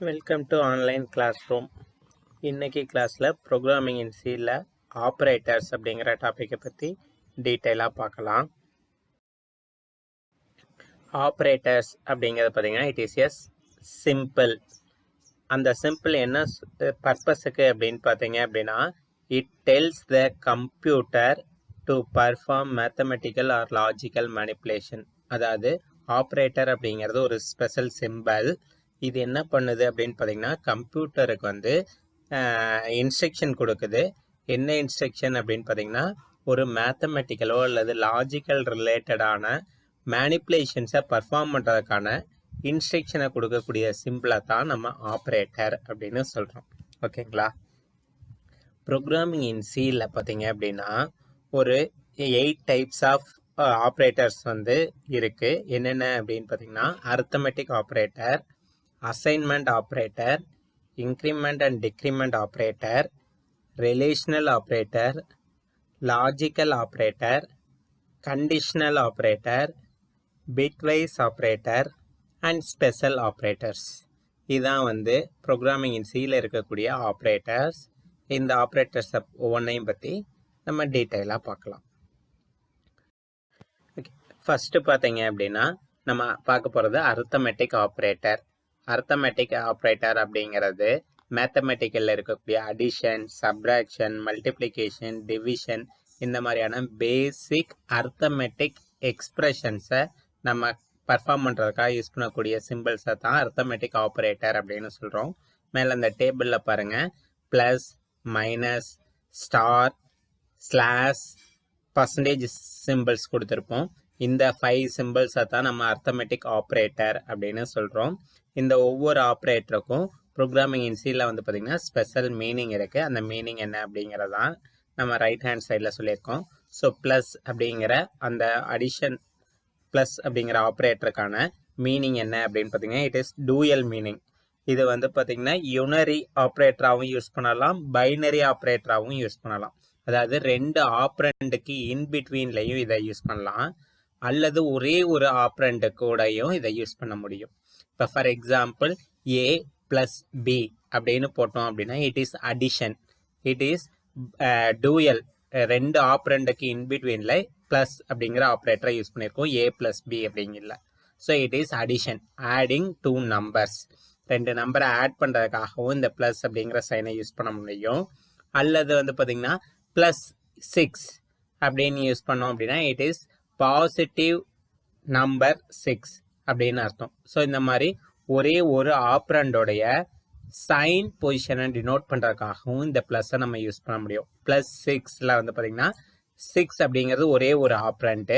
Welcome to online classroom. இன்றைக்கி கிளாஸில் programming இன் சியில் ஆப்ரேட்டர்ஸ் அப்படிங்கிற டாப்பிக்கை பற்றி டீட்டெயிலாக பார்க்கலாம். ஆப்ரேட்டர்ஸ் அப்படிங்கிறது பார்த்திங்கன்னா இட் இஸ் எஸ் சிம்பிள். அந்த சிம்பிள் என்ன பர்பஸுக்கு அப்படின்னு பார்த்தீங்க அப்படின்னா, it tells the computer to perform mathematical or logical manipulation. அதாவது ஆப்ரேட்டர் அப்படிங்கிறது ஒரு ஸ்பெஷல் சிம்பிள். இது என்ன பண்ணுது அப்படின்னு பார்த்தீங்கன்னா, கம்ப்யூட்டருக்கு வந்து இன்ஸ்ட்ரக்ஷன் கொடுக்குது. என்ன இன்ஸ்ட்ரக்ஷன் அப்படின்னு பார்த்தீங்கன்னா, ஒரு மேத்தமெட்டிக்கலோ அல்லது லாஜிக்கல் ரிலேட்டடான மேனிப்புலேஷன்ஸை பர்ஃபார்ம் பண்ணுறதுக்கான இன்ஸ்ட்ரக்ஷனை கொடுக்கக்கூடிய சிம்பிளை தான் நம்ம ஆப்ரேட்டர் அப்படின்னு சொல்கிறோம். ஓகேங்களா? ப்ரோக்ராமிங் இன் சியில் பார்த்தீங்க அப்படின்னா ஒரு 8 டைப்ஸ் ஆஃப் ஆப்ரேட்டர்ஸ் வந்து இருக்குது. என்னென்ன அப்படின்னு பார்த்தீங்கன்னா, arithmetic operator, assignment operator, increment and decrement operator, relational operator, logical operator, conditional operator, bitwise operator and special operators. இதான் வந்து ப்ரோக்ராமிங் இன் சியில் இருக்கக்கூடிய ஆப்ரேட்டர்ஸ். இந்த ஆப்ரேட்டர்ஸ் ஒவ்வொன்றையும் பற்றி நம்ம டீட்டெயிலாக பார்க்கலாம். ஓகே, ஃபஸ்ட்டு பார்த்தீங்க அப்படின்னா நம்ம பார்க்க போகிறது அரித்மெட்டிக் ஆப்ரேட்டர். அரித்மெட்டிக் ஆப்ரேட்டர் அப்படிங்கிறது மேத்தமெட்டிக்கலில் இருக்கக்கூடிய அடிஷன், சப்ராக்ஷன், மல்டிப்ளிகேஷன், டிவிஷன் இந்த மாதிரியான பேசிக் அரித்மெட்டிக் எக்ஸ்பிரஷன்ஸை நம்ம பர்ஃபார்ம் பண்ணுறதுக்காக யூஸ் பண்ணக்கூடிய சிம்பிள்ஸை தான் அரித்மெட்டிக் ஆப்ரேட்டர் அப்படின்னு சொல்கிறோம். மேலே அந்த டேபிளில் பாருங்கள், plus, minus, star, slash, percentage symbols கொடுத்துருப்போம். இந்த 5 சிம்பிள்ஸை தான் நம்ம அரித்மெட்டிக் ஆப்ரேட்டர் அப்படின்னு சொல்கிறோம். இந்த ஒவ்வொரு ஆப்ரேட்டருக்கும் ப்ரோக்ராமிங் இன் சியில் வந்து பார்த்திங்கன்னா ஸ்பெஷல் மீனிங் இருக்குது. அந்த மீனிங் என்ன அப்படிங்கிறதான் நம்ம ரைட் ஹேண்ட் சைடில் சொல்லியிருக்கோம். ஸோ ப்ளஸ் அப்படிங்கிற அந்த அடிஷன் ப்ளஸ் அப்படிங்கிற ஆப்ரேட்டருக்கான மீனிங் என்ன அப்படின்னு பார்த்தீங்கன்னா, இட் இஸ் டூயல் மீனிங். இது வந்து பார்த்திங்கன்னா யூனரி ஆப்ரேட்டராகவும் யூஸ் பண்ணலாம், பைனரி ஆப்ரேட்டராகவும் யூஸ் பண்ணலாம். அதாவது 2 ஆப்ரண்டுக்கு இன்பிட்வீன்லையும் இதை யூஸ் பண்ணலாம், அல்லது ஒரே ஒரு ஆப்ரண்டு கூடயும் இதை யூஸ் பண்ண முடியும். இப்போ for example A plus B அப்படின்னு போட்டோம் அப்படின்னா it is addition. It is dual. 2 ஆப்ரண்டுக்கு இன்பிட்வீனில் ப்ளஸ் அப்படிங்கிற ஆப்ரேட்டரை யூஸ் பண்ணியிருக்கோம், ஏ ப்ளஸ் பி அப்படிங்கல. So it is addition, adding 2 numbers. 2 நம்பரை ஆட் பண்ணுறதுக்காகவும் இந்த ப்ளஸ் அப்படிங்கிற சைனை யூஸ் பண்ண முடியும். அல்லது வந்து பார்த்திங்கன்னா ப்ளஸ் 6 அப்படின்னு யூஸ் பண்ணோம் அப்படின்னா இட் இஸ் பாசிட்டிவ் நம்பர் 6 அப்படின்னு அர்த்தம். ஸோ இந்த மாதிரி ஒரே ஒரு ஆப்ரண்டோடைய சைன் பொசிஷனை டினோட் பண்ணுறதுக்காகவும் இந்த ப்ளஸ்ஸை நம்ம யூஸ் பண்ண முடியும். ப்ளஸ் 6ல் வந்து பார்த்திங்கன்னா 6 அப்படிங்கிறது ஒரே ஒரு ஆப்ரண்ட்டு.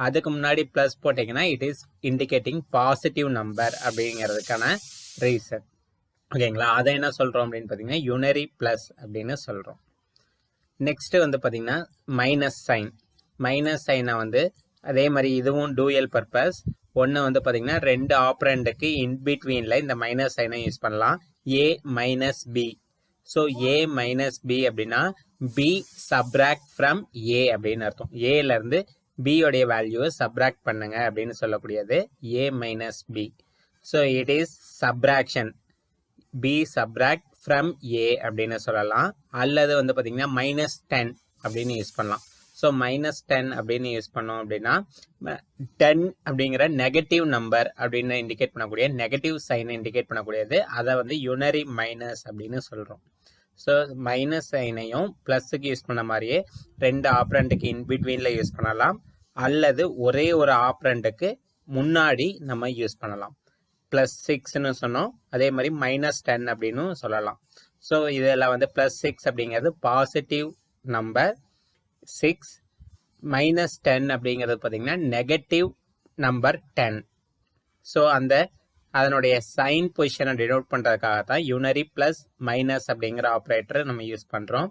அதுக்கு முன்னாடி ப்ளஸ் போட்டிங்கன்னா it is indicating positive number அப்படிங்கிறதுக்கான ரீசன். ஓகேங்களா? அதை என்ன சொல்கிறோம் அப்படின்னு பார்த்தீங்கன்னா யூனரி ப்ளஸ் அப்படின்னு சொல்கிறோம். நெக்ஸ்ட்டு வந்து பார்த்திங்கன்னா மைனஸ் சைன். மைனஸ் சைனை வந்து அதே மாதிரி இதுவும் டூயல் பர்பஸ். ஒன்று வந்து பார்த்திங்கன்னா 2 ஆப்ரண்டுக்கு இன்பிட்வீனில் இந்த மைனஸ் சைனை யூஸ் பண்ணலாம், A minus B. So A minus B அப்படின்னா பி சப்ராக்ட் ஃப்ரம் ஏ அப்படின்னு அர்த்தம். ஏலேருந்து பியோடைய வேல்யூவை சப்ராக்ட் பண்ணுங்க அப்படின்னு சொல்லக்கூடியது A minus B. So it is subtraction, B subtract from A அப்படின்னு சொல்லலாம். அல்லது வந்து பார்த்திங்கன்னா -10 அப்படின்னு யூஸ் பண்ணலாம். ஸோ -10 அப்படின்னு யூஸ் பண்ணோம் அப்படின்னா 10 அப்படிங்கிற நெகட்டிவ் நம்பர் அப்படின்னு இண்டிகேட் பண்ணக்கூடிய நெகட்டிவ் சைனை இண்டிகேட் பண்ணக்கூடியது, அதை வந்து யூனரி மைனஸ் அப்படின்னு சொல்கிறோம். ஸோ மைனஸ் சைனையும் ப்ளஸுக்கு யூஸ் பண்ண மாதிரியே 2 ஆப்ரண்டுக்கு இன்பிட்வீனில் யூஸ் பண்ணலாம், அல்லது ஒரே ஒரு ஆப்ரண்டுக்கு முன்னாடி நம்ம யூஸ் பண்ணலாம். ப்ளஸ் 6ன்னு சொன்னோம், அதே மாதிரி -10 அப்படின்னு சொல்லலாம். ஸோ இதில் வந்து ப்ளஸ் 6 அப்படிங்கிறது பாசிட்டிவ் நம்பர் 6, -10 அப்படிங்கிறது பார்த்திங்கன்னா நெகட்டிவ் நம்பர் 10. ஸோ அதனுடைய சைன் பொசிஷனை டினோட் பண்ணுறதுக்காக தான் யூனரி ப்ளஸ் மைனஸ் அப்படிங்கிற ஆப்ரேட்டர் நம்ம யூஸ் பண்ணுறோம்.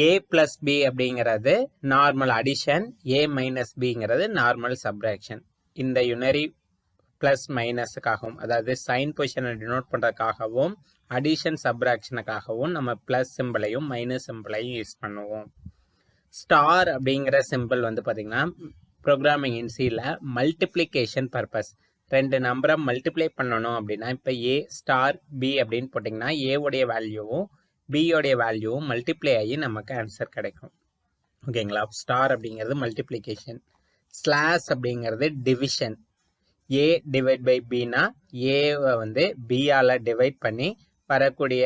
ஏ ப்ளஸ் பி அப்படிங்கிறது நார்மல் அடிஷன், ஏ மைனஸ் பிங்கிறது நார்மல் சப்ராக்ஷன். இந்த யூனரி ப்ளஸ் மைனஸுக்காகவும், அதாவது சைன் பொசிஷனை டினோட் பண்ணுறதுக்காகவும் அடிஷன் சப்ராக்ஷனுக்காகவும் நம்ம ப்ளஸ் சிம்பிளையும் மைனஸ் சிம்பிளையும் யூஸ் பண்ணுவோம். ஸ்டார் அப்படிங்கிற சிம்பிள் வந்து பார்த்திங்கன்னா ப்ரோக்ராமிங் இன் சியில் மல்டிப்ளிகேஷன் பர்பஸ். ரெண்டு நம்பரை மல்டிப்ளை பண்ணணும் அப்படின்னா இப்போ ஏ ஸ்டார் பி அப்படின்னு போட்டிங்கன்னா ஏவுடைய வேல்யூவும் பியோடைய வேல்யூவும் மல்டிப்ளை ஆகி நமக்கு ஆன்சர் கிடைக்கும். ஓகேங்களா? ஸ்டார் அப்படிங்கிறது மல்டிப்ளிகேஷன், ஸ்லாஷ் அப்படிங்கிறது டிவிஷன். ஏ டிவைட் பை பின்னா ஏவை வந்து பியால் டிவைட் பண்ணி வரக்கூடிய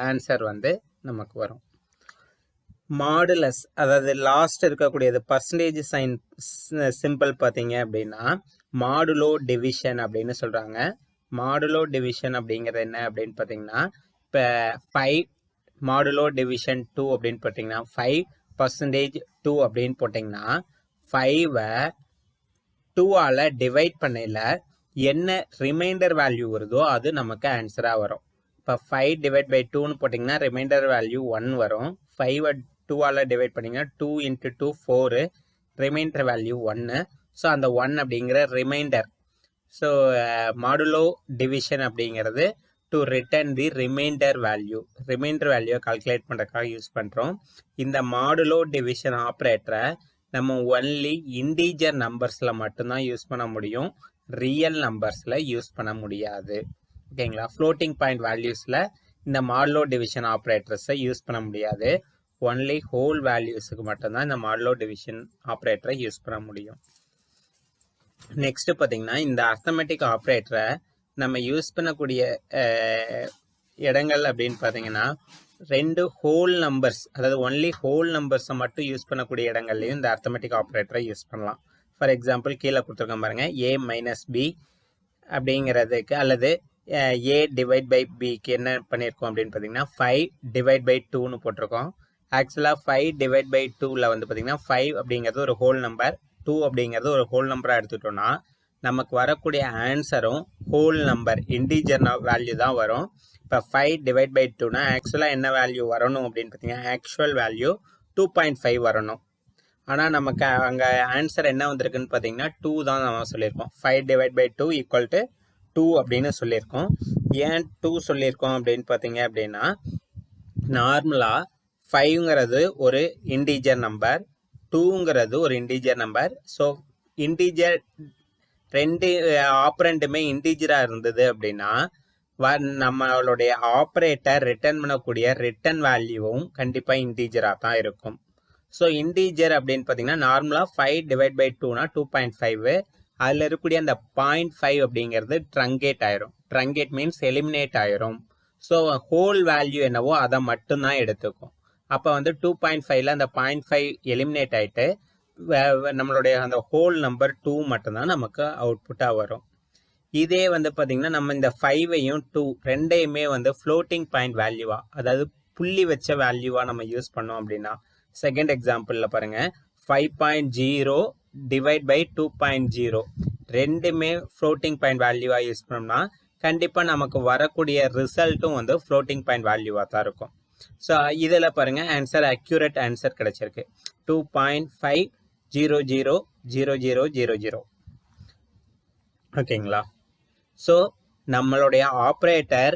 ஆன்சர் வந்து நமக்கு வரும். மாடுலஸ், அதாவது லாஸ்ட் இருக்கக்கூடியது பர்சன்டேஜ் சைன் சிம்பிள் பார்த்தீங்க அப்படின்னா மாடுலோ டிவிஷன் அப்படின்னு சொல்கிறாங்க. மாடுலோ டிவிஷன் அப்படிங்கிறது என்ன அப்படின்னு பார்த்தீங்கன்னா இப்போ 5 மாடுலோ டிவிஷன் 2 அப்படின்னு போட்டிங்கன்னா 5% 2 அப்படின்னு போட்டிங்கன்னா 5-ஐ 2ஆல் டிவைட் பண்ணல என்ன ரிமைண்டர் வேல்யூ வருதோ அது நமக்கு ஆன்சராக வரும். இப்போ 5 டிவைட் பை 2ன்னு போட்டிங்கன்னா ரிமைண்டர் வேல்யூ 1 வரும். 5-ஐ 2ஆல் டிவைட் பண்ணிங்கன்னா 2 × 2 4, ரிமைண்டர் வேல்யூ 1. ஸோ அந்த 1 அப்படிங்கிற ரிமைண்டர். ஸோ மாடுலோ டிவிஷன் அப்படிங்கிறது to return the remainder value. Remainder வேல்யூவை கால்குலேட் பண்ணுறதுக்காக யூஸ் பண்ணுறோம். இந்த மாடுலோ டிவிஷன் ஆப்ரேட்டரை நம்ம ஒன்லி இன்டீஜர் நம்பர்ஸில் மட்டும்தான் யூஸ் பண்ண முடியும், ரியல் நம்பர்ஸில் யூஸ் பண்ண முடியாது. ஓகேங்களா? ஃப்ளோட்டிங் பாயிண்ட் வேல்யூஸில் இந்த மாடுலோ டிவிஷன் ஆப்ரேட்டர்ஸை யூஸ் பண்ண முடியாது. ஒன்லி ஹோல் வேல்யூஸுக்கு மட்டும்தான் இந்த மாடுலோ டிவிஷன் ஆப்ரேட்டரை யூஸ் பண்ண முடியும். நெக்ஸ்ட் பார்த்தீங்கன்னா இந்த அர்த்தமெட்டிக் ஆப்ரேட்டரை நம்ம யூஸ் பண்ணக்கூடிய இடங்கள் அப்படின்னு பார்த்தீங்கன்னா ரெண்டு ஹோல் நம்பர்ஸ், அதாவது ஒன்லி ஹோல் நம்பர்ஸை மட்டும் யூஸ் பண்ணக்கூடிய இடங்கள்லையும் இந்த அர்த்தமெட்டிக் ஆப்ரேட்டரை யூஸ் பண்ணலாம். ஃபார் எக்ஸாம்பிள் கீழே கொடுத்துருக்கோம் பாருங்க, a மைனஸ் பி அப்படிங்கிறதுக்கு அல்லது a டிவைட் பை பிக்கு என்ன பண்ணியிருக்கோம் அப்படின்னு பார்த்தீங்கன்னா 5 டிவைட் பை 2ன்னு போட்டிருக்கோம். ஆக்சுவலாக 5 டிவைட் பை 2ல் வந்து பார்த்தீங்கன்னா 5 அப்படிங்கிறது ஒரு ஹோல் நம்பர், 2 அப்படிங்கிறது ஒரு ஹோல் நம்பராக எடுத்துட்டோம்னா நமக்கு வரக்கூடிய ஆன்சரும் ஹோல் நம்பர் இன்டீஜர் வேல்யூ தான் வரும். இப்போ 5 டிவைட் பை 2னா ஆக்சுவலாக என்ன வேல்யூ வரணும் அப்படின்னு பார்த்தீங்கன்னா ஆக்சுவல் வேல்யூ 2.5 வரணும். ஆனால் நமக்கு அங்கே ஆன்சர் என்ன வந்திருக்குன்னு பார்த்தீங்கன்னா 2 தான் நம்ம சொல்லியிருக்கோம். 5 டிவைட் பை 2 ஈக்குவல் டு 2 அப்படின்னு சொல்லியிருக்கோம். ஏன் 2 சொல்லியிருக்கோம் அப்படின்னு பார்த்தீங்க அப்படின்னா நார்மலாக 5ங்கிறது ஒரு இன்டீஜர் நம்பர், 2ங்கிறது ஒரு இன்டீஜர் நம்பர். ஸோ இன்டீஜர் ரெண்டு ஆப்ரண்ட்டுமே இன்டீஜராக இருந்தது அப்படின்னா நம்மளுடைய ஆப்ரேட்டர் ரிட்டர்ன் பண்ணக்கூடிய ரிட்டர்ன் வேல்யூவும் கண்டிப்பாக இன்டீஜராக தான் இருக்கும். ஸோ இன்டீஜர் அப்படின்னு பார்த்தீங்கன்னா நார்மலாக 5 டிவைட் பை 2னா 2.5, அதில் இருக்கக்கூடிய அந்த 0.5 அப்படிங்கிறது ட்ரங்கேட் ஆயிரும். ட்ரங்கேட் மீன்ஸ் எலிமினேட் ஆயிரும். ஸோ ஹோல் வேல்யூ என்னவோ அதை மட்டும்தான் எடுத்துக்கும். அப்போ வந்து 2.5ல் அந்த 0.5 எலிமினேட் ஆகிட்டு நம்மளுடைய அந்த ஹோல் நம்பர் 2 மட்டும்தான் நமக்கு அவுட்புட்டாக வரும். இதே வந்து பார்த்திங்கன்னா நம்ம இந்த 5ஐயும் 2 ரெண்டையுமே வந்து ஃப்ளோட்டிங் பாயிண்ட் வேல்யூவாக, அதாவது புள்ளி வச்ச வேல்யூவாக நம்ம யூஸ் பண்ணோம் அப்படின்னா செகண்ட் எக்ஸாம்பிளில் பாருங்கள் 5.0 டிவைட் பை 2.0 ரெண்டுமே ஃப்ளோட்டிங் பாயிண்ட் வேல்யூவாக யூஸ் பண்ணோம்னா கண்டிப்பாக நமக்கு வரக்கூடிய ரிசல்ட்டும் வந்து ஃப்ளோட்டிங் பாயிண்ட் வேல்யூவாக தான் இருக்கும். ஸோ இதில் பாருங்கள் ஆன்சர் அக்யூரேட் ஆன்சர் கிடச்சிருக்கு 2.5000000. ஓகேங்களா? ஸோ நம்மளுடைய ஆப்ரேட்டர்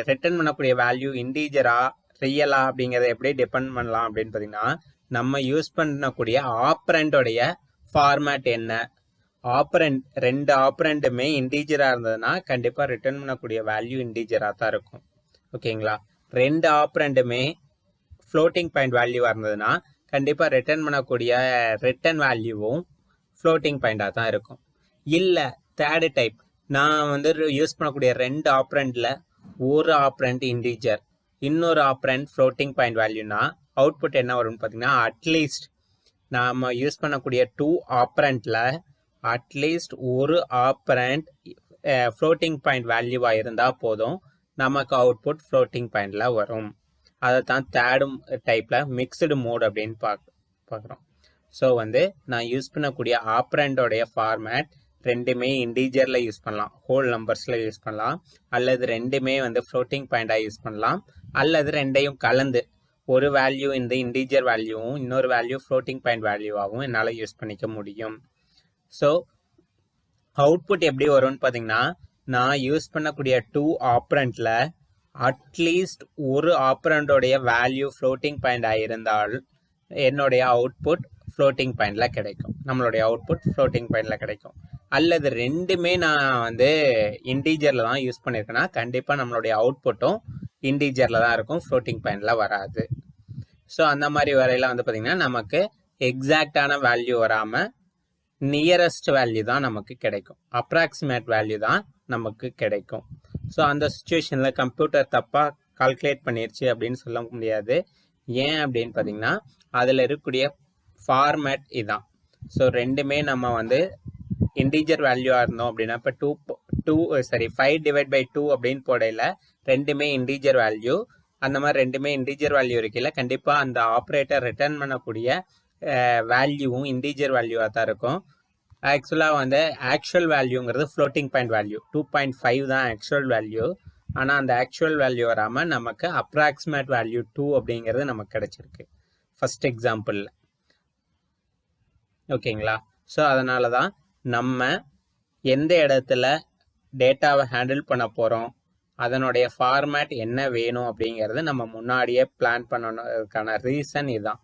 ரிட்டர்ன் பண்ணக்கூடிய வேல்யூ இன்டீஜரா ரியலா அப்படிங்கிறத எப்படி டிபெண்ட் பண்ணலாம் அப்படின்னு பார்த்தீங்கன்னா நம்ம யூஸ் பண்ணக்கூடிய ஆப்ரண்டோடைய ஃபார்மேட் என்ன. ஆப்ரண்ட் ரெண்டு ஆப்ரண்ட்டுமே இன்டீஜராக இருந்ததுன்னா கண்டிப்பாக ரிட்டர்ன் பண்ணக்கூடிய வேல்யூ இன்டீஜராக தான் இருக்கும். ஓகேங்களா? ரெண்டு ஆப்ரண்ட்டுமே ஃப்ளோட்டிங் பாயிண்ட் வேல்யூவாக இருந்ததுன்னா கண்டிப்பாக ரிட்டர்ன் பண்ணக்கூடிய ரிட்டர்ன் வேல்யூவும் ஃப்ளோட்டிங் பாயிண்டாக தான் இருக்கும். இல்லை தேர்டு டைப், நான் வந்து யூஸ் பண்ணக்கூடிய ரெண்டு ஆப்ரண்டில் ஒரு ஆப்ரண்ட் இன்டீஜர் இன்னொரு ஆப்ரண்ட் ஃப்ளோட்டிங் பாயிண்ட் வேல்யூனா அவுட்புட் என்ன வரும்னு பார்த்தீங்கன்னா அட்லீஸ்ட் நாம் யூஸ் பண்ணக்கூடிய 2 ஆப்ரண்ட்டில் அட்லீஸ்ட் ஒரு ஆப்ரண்ட் ஃப்ளோட்டிங் பாயிண்ட் வேல்யூவாக இருந்தால் போதும், நமக்கு அவுட்புட் ஃப்ளோட்டிங் பாயிண்டில் வரும். அதை தான் தேர்டு டைப்பில் மிக்சடு மோட் அப்படின்னு பார்க்குறோம். ஸோ வந்து நான் யூஸ் பண்ணக்கூடிய ஆப்ரண்டோடைய ஃபார்மேட் ரெண்டுமே இன்டீஜரில் யூஸ் பண்ணலாம், ஹோல் நம்பர்ஸில் யூஸ் பண்ணலாம், அல்லது ரெண்டுமே வந்து ஃப்ளோட்டிங் பாயிண்டாக யூஸ் பண்ணலாம், அல்லது ரெண்டையும் கலந்து ஒரு வேல்யூ இந்த இன்டீஜர் வேல்யூவும் இன்னொரு வேல்யூ ஃப்ளோட்டிங் பாயிண்ட் வேல்யூவாகவும் என்னால் யூஸ் பண்ணிக்க முடியும். ஸோ அவுட்புட் எப்படி வரும்னு பார்த்தீங்கன்னா நான் யூஸ் பண்ணக்கூடிய 2 ஆப்ரண்ட்டில் அட்லீஸ்ட் ஒரு ஆப்ரண்டோடைய வேல்யூ ஃப்ளோட்டிங் பாயிண்டாக இருந்தால் என்னுடைய அவுட்புட் ஃப்ளோட்டிங் பாயிண்டில் கிடைக்கும். நம்மளுடைய அவுட்புட் ஃப்ளோட்டிங் பாயிண்டில் கிடைக்கும். அல்லது ரெண்டுமே நான் வந்து இன்டீஜரில் தான் யூஸ் பண்ணியிருக்கேன்னா கண்டிப்பாக நம்மளுடைய அவுட்புட்டும் இன்டீஜரில் தான் இருக்கும், ஃப்ளோட்டிங் பாயிண்டில் வராது. ஸோ அந்த மாதிரி வரையில வந்து பார்த்திங்கன்னா நமக்கு எக்ஸாக்டான வேல்யூ வராமல் நியரஸ்ட் வேல்யூ தான் நமக்கு கிடைக்கும், அப்ராக்சிமேட் வேல்யூ தான் நமக்கு கிடைக்கும். ஸோ அந்த சுச்சுவேஷனில் கம்ப்யூட்டர் தப்பாக கால்குலேட் பண்ணிருச்சு அப்படின்னு சொல்ல முடியாது. ஏன் அப்படின்னு பார்த்தீங்கன்னா அதில் இருக்கக்கூடிய ஃபார்மேட் இதான். ஸோ ரெண்டுமே நம்ம வந்து இன்டீஜர் வேல்யூவாக இருந்தோம் அப்படின்னா இப்போ 5 டிவைட் பை 2 அப்படின்னு போடையில் ரெண்டுமே இன்டீஜர் வேல்யூ. அந்த மாதிரி ரெண்டுமே இன்டீஜர் வேல்யூ இருக்கையில் கண்டிப்பாக அந்த ஆப்ரேட்டர் ரிட்டர்ன் பண்ணக்கூடிய வேல்யூவும் இன்டீஜர் வேல்யூவாக தான் இருக்கும். ஆக்சுவலாக வந்து ஆக்சுவல் வேல்யூங்கிறது ஃப்ளோட்டிங் பாயிண்ட் வேல்யூ 2.5 தான் ஆக்சுவல் வேல்யூ. ஆனால் அந்த ஆக்சுவல் வேல்யூ வராமல் நமக்கு அப்ராக்சிமேட் வேல்யூ 2 அப்படிங்கிறது நமக்கு கிடைச்சிருக்கு ஃபர்ஸ்ட் எக்ஸாம்பிளில். ஓகேங்களா? ஸோ அதனால தான் நம்ம எந்த இடத்துல டேட்டாவை ஹேண்டில் பண்ண போகிறோம், அதனுடைய ஃபார்மேட் என்ன வேணும் அப்படிங்கிறது நம்ம முன்னாடியே பிளான் பண்ணணுக்கான ரீசன் இதுதான்.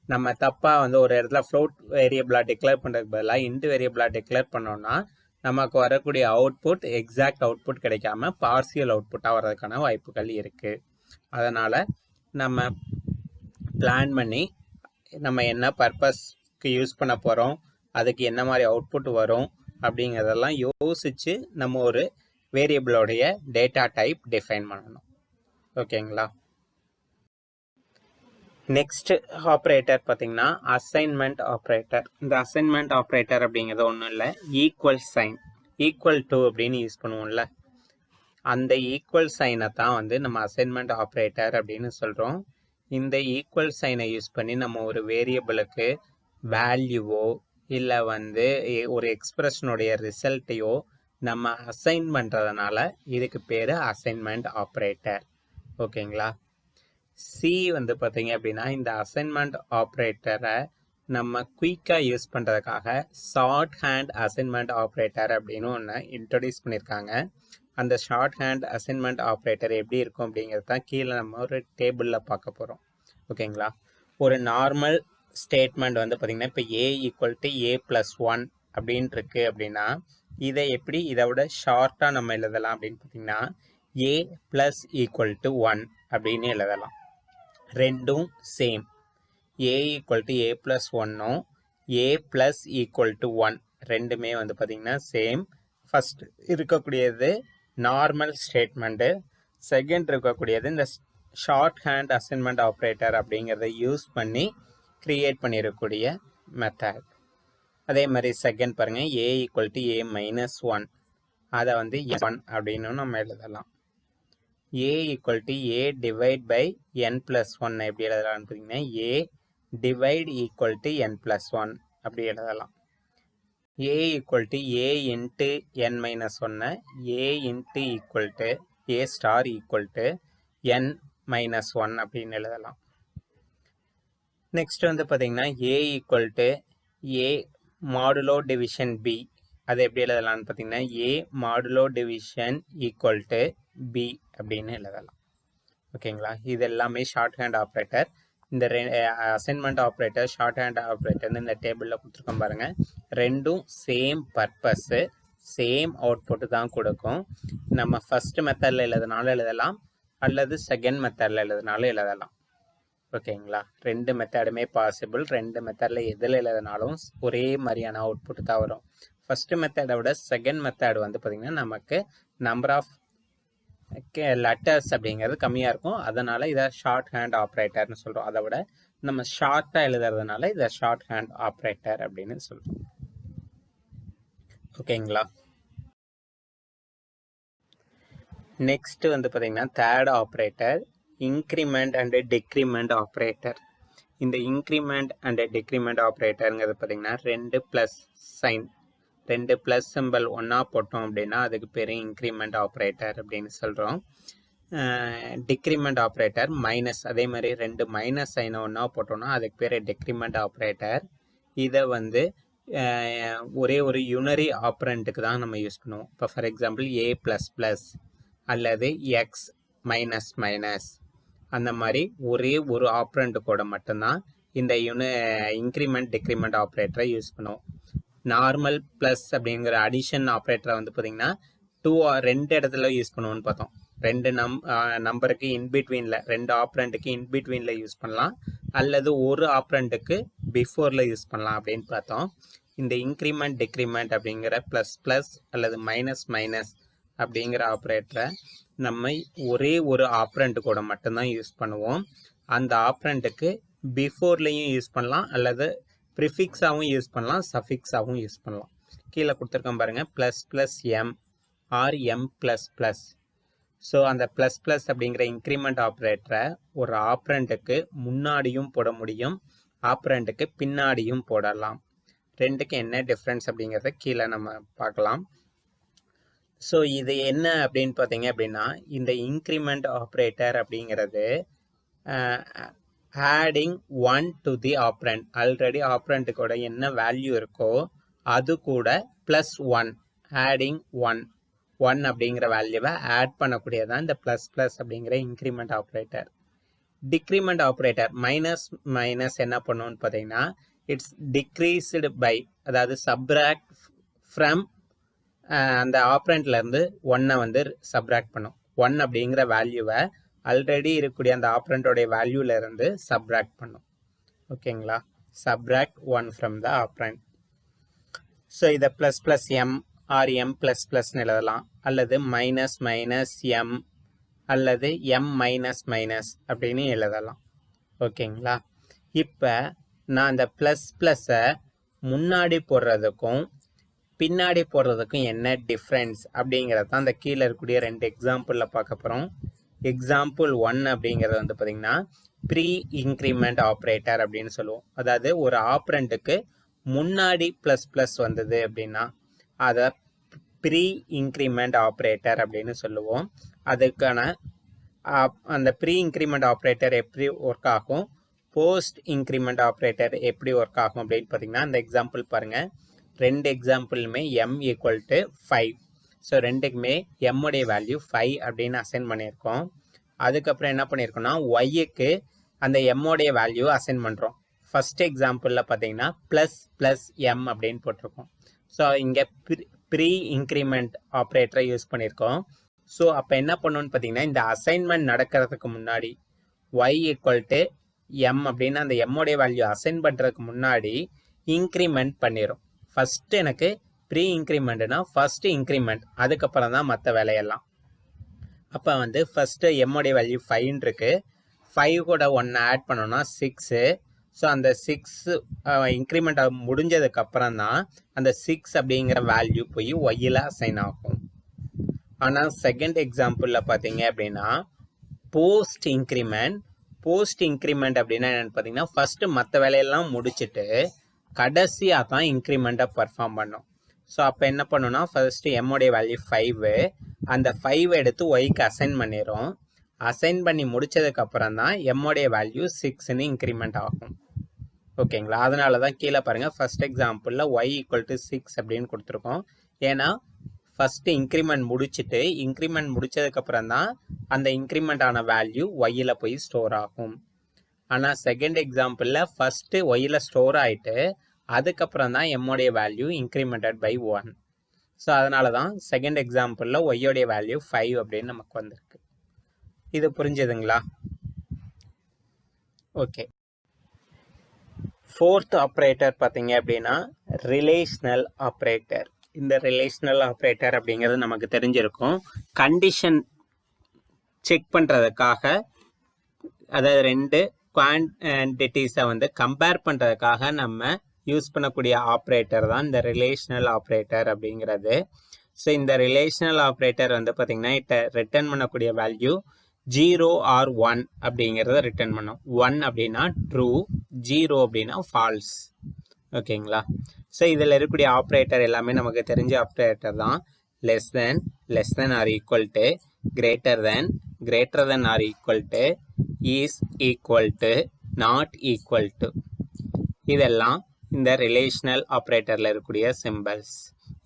நம்ம தப்பாக வந்து ஒரு இடத்துல ஃப்ளோட் வேரியபிளாக டிக்ளேர் பண்ணுறதுக்கு பதிலாக இன்ட் வேரியபிளாக டிக்ளேர் பண்ணோம்னா நமக்கு வரக்கூடிய அவுட்புட் எக்ஸாக்ட் அவுட்புட் கிடைக்காம பார்சியல் அவுட்புட்டாக வர்றதுக்கான வாய்ப்புகள் இருக்குது. அதனால் நம்ம பிளான் பண்ணி நம்ம என்ன பர்பஸ்க்கு யூஸ் பண்ண போகிறோம், அதுக்கு என்ன மாதிரி அவுட்புட் வரும் அப்படிங்கிறதெல்லாம் யோசித்து நம்ம ஒரு வேரியபிளோடைய டேட்டா டைப் டிஃபைன் பண்ணணும். ஓகேங்களா? நெக்ஸ்ட் ஆப்ரேட்டர் பார்த்தீங்கன்னா அசைன்மெண்ட் ஆப்ரேட்டர். இந்த அசைன்மெண்ட் ஆப்ரேட்டர் அப்படிங்கிறது ஒன்றும் இல்லை, ஈக்குவல் சைன், ஈக்குவல் டு அப்படின்னு யூஸ் பண்ணுவோம்ல, அந்த ஈக்குவல் சைனை தான் வந்து நம்ம அசைன்மெண்ட் ஆப்ரேட்டர் அப்படின்னு சொல்கிறோம். இந்த ஈக்குவல் சைனை யூஸ் பண்ணி நம்ம ஒரு வேரியபிளுக்கு வேல்யூவோ இல்லை வந்து ஒரு எக்ஸ்பிரஷனுடைய ரிசல்ட்டையோ நம்ம அசைன் பண்ணுறதுனால இதுக்கு பேர் அசைன்மெண்ட் ஆப்ரேட்டர். ஓகேங்களா? சி வந்து பார்த்தீங்க அப்படின்னா இந்த அசைன்மெண்ட் ஆப்ரேட்டரை நம்ம குயிக்காக யூஸ் பண்ணுறதுக்காக ஷார்ட் ஹேண்ட் அசைன்மெண்ட் ஆப்ரேட்டர் அப்படின்னு ஒன்று இன்ட்ரடியூஸ் பண்ணியிருக்காங்க. அந்த ஷார்ட் ஹேண்ட் அசைன்மெண்ட் ஆப்ரேட்டர் எப்படி இருக்கும் அப்படிங்கிறது தான் கீழே நம்ம ஒரு டேபிளில் பார்க்க போகிறோம். ஓகேங்களா? ஒரு நார்மல் ஸ்டேட்மெண்ட் வந்து பார்த்திங்கன்னா இப்போ ஏ ஈக்குவல் டு ஏ ப்ளஸ் 1 அப்படின்னு இருக்குது அப்படின்னா இதை எப்படி இதை விட ஷார்ட்டாக நம்ம எழுதலாம் அப்படின்னு பார்த்திங்கன்னா ஏ ப்ளஸ் ஈக்குவல் டு 1 அப்படின்னு எழுதலாம். ரெண்டும் same, A equal to A plus 1ம் ஏ ப்ளஸ் ஈக்குவல் டு 1 ரெண்டுமே வந்து பார்த்திங்கன்னா சேம். ஃபஸ்ட் இருக்கக்கூடியது நார்மல் ஸ்டேட்மெண்ட்டு, செகண்ட் இருக்கக்கூடியது இந்த ஷார்ட் ஹேண்ட் அசைன்மெண்ட் ஆப்ரேட்டர் அப்படிங்கிறத யூஸ் பண்ணி க்ரியேட் பண்ணியிருக்கக்கூடிய மெத்தட். அதே மாதிரி செகண்ட் பாருங்கள், A equal to A minus 1 அதை வந்து 1 அப்படின்னு நம்ம எழுதலாம். A equal to A divide by N plus 1 எப்படி எழுதலாம்னு பார்த்தீங்கன்னா A divide equal to N plus 1 அப்படி எழுதலாம். A equal to A into N minus 1 A into equal to A star equal to N minus 1 அப்படின்னு எழுதலாம். Next வந்து பார்த்தீங்கன்னா A equal to A modulo division B அதை எப்படி எழுதலாம்னு பார்த்தீங்கன்னா A modulo division equal to B அப்படின்னு எழுதலாம். ஓகேங்களா? இது எல்லாமே ஷார்ட் ஹேண்ட் ஆப்ரேட்டர். இந்த அசைன்மெண்ட் ஆப்ரேட்டர், ஷார்ட் ஹேண்ட் ஆப்ரேட்டர்னு இந்த டேபிளில் கொடுத்துருக்கோம் பாருங்கள். ரெண்டும் சேம் பர்பஸ்ஸு, சேம் அவுட்புட்டு தான் கொடுக்கும். நம்ம ஃபஸ்ட்டு மெத்தடில் எழுதுனாலும் எழுதலாம் அல்லது செகண்ட் மெத்தடில் எழுதுனாலும் எழுதலாம். ஓகேங்களா? ரெண்டு மெத்தடுமே பாசிபிள். ரெண்டு மெத்தடில் எதில் எழுதினாலும் ஒரே மாதிரியான அவுட்புட் தான் வரும். ஃபஸ்ட்டு மெத்தடை விட செகண்ட் மெத்தட் வந்து பார்த்திங்கன்னா நமக்கு நம்பர் ஆஃப் லெட்டர்ஸ் அப்படிங்கிறது கம்மியாக இருக்கும். அதனால் இதை ஷார்ட் ஹேண்ட் ஆப்ரேட்டர்னு சொல்கிறோம். அதை விட நம்ம ஷார்ட்டாக எழுதுறதுனால இதை ஷார்ட் ஹேண்ட் ஆப்ரேட்டர் அப்படின்னு சொல்கிறோம். ஓகேங்களா? நெக்ஸ்ட் வந்து பார்த்திங்கன்னா third operator increment and decrement operator. இந்த இன்க்ரிமெண்ட் அண்ட் டிக்ரிமெண்ட் ஆப்ரேட்டருங்கிறது பார்த்திங்கன்னா ரெண்டு ப்ளஸ் சைன், ரெண்டு ப்ளஸ் சிம்பிள் ஒன்றா போட்டோம் அப்படின்னா அதுக்கு பேர் இன்க்ரிமெண்ட் ஆப்ரேட்டர் அப்படின்னு சொல்கிறோம். டிக்ரிமெண்ட் ஆப்ரேட்டர் மைனஸ், அதே மாதிரி ரெண்டு மைனஸ் சைனை ஒன்றா போட்டோம்னா அதுக்கு பேர் டிக்ரிமெண்ட் ஆப்ரேட்டர். இதை வந்து ஒரே ஒரு யூனரி ஆப்ரண்ட்டுக்கு தான் நம்ம யூஸ் பண்ணுவோம். இப்போ for example A plus plus அல்லது எக்ஸ் மைனஸ் மைனஸ் அந்த மாதிரி ஒரே ஒரு ஆப்ரண்ட் கூட மட்டும்தான் இந்த இன்க்ரிமெண்ட் டிக்ரிமெண்ட் ஆப்ரேட்டரை யூஸ் பண்ணுவோம். நார்மல் ப்ளஸ் அப்படிங்கிற அடிஷன் ஆப்ரேட்டரை வந்து பார்த்தீங்கன்னா ரெண்டு இடத்துல யூஸ் பண்ணுவோம்னு பார்த்தோம். ரெண்டு நம்பருக்கு இன்பிட்வீனில், ரெண்டு ஆப்ரண்ட்டுக்கு இன்பிட்வீனில் யூஸ் பண்ணலாம், அல்லது ஒரு ஆப்ரண்ட்டுக்கு பிஃபோரில் யூஸ் பண்ணலாம் அப்படின்னு பார்த்தோம். இந்த இன்க்ரிமெண்ட் டிக்ரிமெண்ட் அப்படிங்கிற ப்ளஸ் ப்ளஸ் அல்லது மைனஸ் மைனஸ் அப்படிங்கிற ஆப்ரேட்டரை நம்ம ஒரே ஒரு ஆப்ரண்ட் கூட மட்டும்தான் யூஸ் பண்ணுவோம். அந்த ஆப்ரண்ட்டுக்கு பிஃபோர்லேயும் யூஸ் பண்ணலாம், அல்லது ப்ரிஃபிக்ஸாகவும் யூஸ் பண்ணலாம், சஃபிக்ஸாகவும் யூஸ் பண்ணலாம். கீழே கொடுத்துருக்கோம் பாருங்கள், plus plus M or M plus plus. So அந்த ப்ளஸ் ப்ளஸ் அப்படிங்கிற இன்க்ரிமெண்ட் ஆப்ரேட்டரை ஒரு ஆப்ரண்ட்டுக்கு முன்னாடியும் போட முடியும், ஆப்ரண்ட்டுக்கு பின்னாடியும் போடலாம். ரெண்டுக்கு என்ன டிஃப்ரென்ஸ் அப்படிங்கிறத கீழே நம்ம பார்க்கலாம். ஸோ இது என்ன அப்படின்னு பார்த்தீங்க அப்படின்னா, இந்த இன்க்ரிமெண்ட் ஆப்ரேட்டர் அப்படிங்கிறது adding one to the operand, already ஆப்ரண்ட்டுக்கூட என்ன வேல்யூ இருக்கோ அது கூட ப்ளஸ் ஒன், ஆடிங் ஒன் அப்படிங்கிற வேல்யூவை ஆட் பண்ணக்கூடியதான் இந்த ப்ளஸ் ப்ளஸ் அப்படிங்கிற increment operator. Decrement operator minus minus என்ன பண்ணுன்னு பார்த்தீங்கன்னா, இட்ஸ் டிக்ரீஸ்டு பை, அதாவது சப்ராக்ட் ஃப்ரம் அந்த ஆப்ரண்ட்லேருந்து ஒன்னை வந்து சப்ராக்ட் பண்ணும். ஒன் அப்படிங்கிற வேல்யூவை ஆல்ரெடி இருக்கக்கூடிய அந்த ஆப்ரண்டோடைய வேல்யூலேருந்து சப்ராக்ட் பண்ணும். ஓகேங்களா, subtract one from the operand. So இதை plus plus M or M plus ப்ளஸ்ன்னு எழுதலாம், அல்லது மைனஸ் மைனஸ் எம் அல்லது எம் மைனஸ் மைனஸ் அப்படின்னு எழுதலாம். ஓகேங்களா, இப்போ நான் அந்த ப்ளஸ் ப்ளஸ்ஸை முன்னாடி போடுறதுக்கும் பின்னாடி போடுறதுக்கும் என்ன டிஃப்ரென்ஸ் அப்படிங்கிறது தான் அந்த கீழே இருக்கக்கூடிய ரெண்டு எக்ஸாம்பிளில் பார்க்க போகிறோம். எக்ஸாம்பிள் 1 அப்படிங்கிறது வந்து பார்த்திங்கன்னா ப்ரீ இன்க்ரிமெண்ட் ஆப்ரேட்டர் அப்படின்னு சொல்லுவோம். அதாவது ஒரு ஆப்ரண்ட்டுக்கு முன்னாடி ப்ளஸ் ப்ளஸ் வந்தது அப்படின்னா அதை ப்ரீ இன்க்ரிமெண்ட் ஆப்ரேட்டர் அப்படின்னு சொல்லுவோம். அதுக்கான அந்த ப்ரீ இன்க்ரிமெண்ட் ஆப்ரேட்டர் எப்படி ஒர்க் ஆகும், போஸ்ட் இன்க்ரிமெண்ட் ஆப்ரேட்டர் எப்படி ஒர்க் ஆகும் அப்படின்னு பார்த்தீங்கன்னா, அந்த எக்ஸாம்பிள் பாருங்கள். ரெண்டு எக்ஸாம்பிளுமே m ஈக்குவல் டு 5. ஸோ ரெண்டுக்குமே எம்முடைய வேல்யூ 5 அப்படின்னு அசைன் பண்ணியிருக்கோம். அதுக்கப்புறம் என்ன பண்ணியிருக்கோம்னா, ஒய்க்கு அந்த எம்மோடைய வேல்யூ அசைன் பண்ணுறோம். ஃபஸ்ட் எக்ஸாம்பிளில் பார்த்தீங்கன்னா ப்ளஸ் ப்ளஸ் எம் அப்படின்னு போட்டிருக்கோம். ஸோ இங்கே ப்ரீ இன்க்ரிமெண்ட் ஆப்ரேட்டரை யூஸ் பண்ணியிருக்கோம். ஸோ அப்போ என்ன பண்ணணும்னு பார்த்தீங்கன்னா, இந்த அசைன்மெண்ட் நடக்கிறதுக்கு முன்னாடி ஒய் ஈக்குவல் டு எம் அப்படின்னு அந்த எம்மோடைய வேல்யூ அசைன் பண்ணுறதுக்கு முன்னாடி இன்க்ரிமெண்ட் பண்ணிடும். ஃபஸ்ட்டு எனக்கு ப்ரீ இன்க்ரிமெண்ட்னா ஃபஸ்ட்டு இன்க்ரிமெண்ட், அதுக்கப்புறம் தான் மற்ற வேலையெல்லாம். அப்போ வந்து ஃபஸ்ட்டு எம்மோடைய வேல்யூ 5 இருக்கு, 5 கூட 1 ஆட் பண்ணோன்னா 6. ஸோ அந்த 6 இன்க்ரிமெண்ட் முடிஞ்சதுக்கப்புறம் தான் அந்த 6 அப்படிங்கிற வேல்யூ போய் ஒய்யில் அசைன் ஆகும். ஆனால் செகண்ட் எக்ஸாம்பிளில் பார்த்தீங்க அப்படின்னா போஸ்ட் இன்க்ரிமெண்ட் அப்படின்னா என்னென்னு பார்த்தீங்கன்னா, ஃபஸ்ட்டு மற்ற வேலையெல்லாம் முடிச்சுட்டு கடைசியாக தான் இன்க்ரிமெண்ட்டை பர்ஃபார்ம் பண்ணும். ஸோ அப்போ என்ன பண்ணணும்னா, ஃபர்ஸ்ட்டு எம்முடைய வேல்யூ 5, அந்த 5 எடுத்து ஒய்க்கு அசைன் பண்ணிடும். அசைன் பண்ணி முடித்ததுக்கப்புறம் தான் எம்முடைய வேல்யூ 6ன்னு இன்க்ரிமெண்ட் ஆகும். ஓகேங்களா, அதனால தான் கீழே பாருங்கள், ஃபஸ்ட் எக்ஸாம்பிளில் ஒய் ஈக்குவல் டு 6 அப்படின்னு கொடுத்துருக்கோம். ஏன்னா ஃபஸ்ட்டு இன்க்ரிமெண்ட் முடித்ததுக்கப்புறம் தான் அந்த இன்க்ரிமெண்ட் ஆன வேல்யூ ஒய்யில் போய் ஸ்டோர் ஆகும். ஆனால் செகண்ட் எக்ஸாம்பிளில் ஃபஸ்ட்டு ஒய்யில் ஸ்டோர் ஆகிட்டு அதுக்கப்புறம் தான் எம்முடைய வேல்யூ இன்க்ரிமெண்டட் பை 1. ஸோ அதனால தான் செகண்ட் எக்ஸாம்பிளில் ஒய்யோடைய வேல்யூ 5 அப்படின்னு நமக்கு வந்திருக்கு. இது புரிஞ்சுதுங்களா? ஓகே, ஃபோர்த் ஆப்ரேட்டர் பார்த்தீங்க அப்படின்னா ரிலேஷ்னல் ஆப்ரேட்டர். இந்த ரிலேஷ்னல் ஆப்ரேட்டர் அப்படிங்கிறது நமக்கு தெரிஞ்சிருக்கும். கண்டிஷன் செக் பண்ணுறதுக்காக, அதாவது ரெண்டு குவான்டிட்டிஸை வந்து கம்பேர் பண்ணுறதுக்காக நம்ம யூஸ் பண்ணக்கூடிய ஆப்ரேட்டர் தான் இந்த ரிலேஷ்னல் ஆப்ரேட்டர் அப்படிங்கிறது. ஸோ இந்த ரிலேஷ்னல் ஆப்ரேட்டர் வந்து பார்த்திங்கன்னா ரிட்டர்ன் பண்ணக்கூடிய வேல்யூ 0 ஆர் 1 அப்படிங்கிறத ரிட்டர்ன் பண்ணும். 1 அப்படின்னா ட்ரூ, 0 அப்படின்னா ஃபால்ஸ். ஓகேங்களா, ஸோ இதில் இருக்கக்கூடிய ஆப்ரேட்டர் எல்லாமே நமக்கு தெரிஞ்ச ஆப்ரேட்டர் தான். Less than or equal to, greater than or equal to, is equal to, not equal to. இதெல்லாம் இந்த ரிலேஷ்னல் ஆப்ரேட்டரில் இருக்கக்கூடிய சிம்பிள்ஸ்.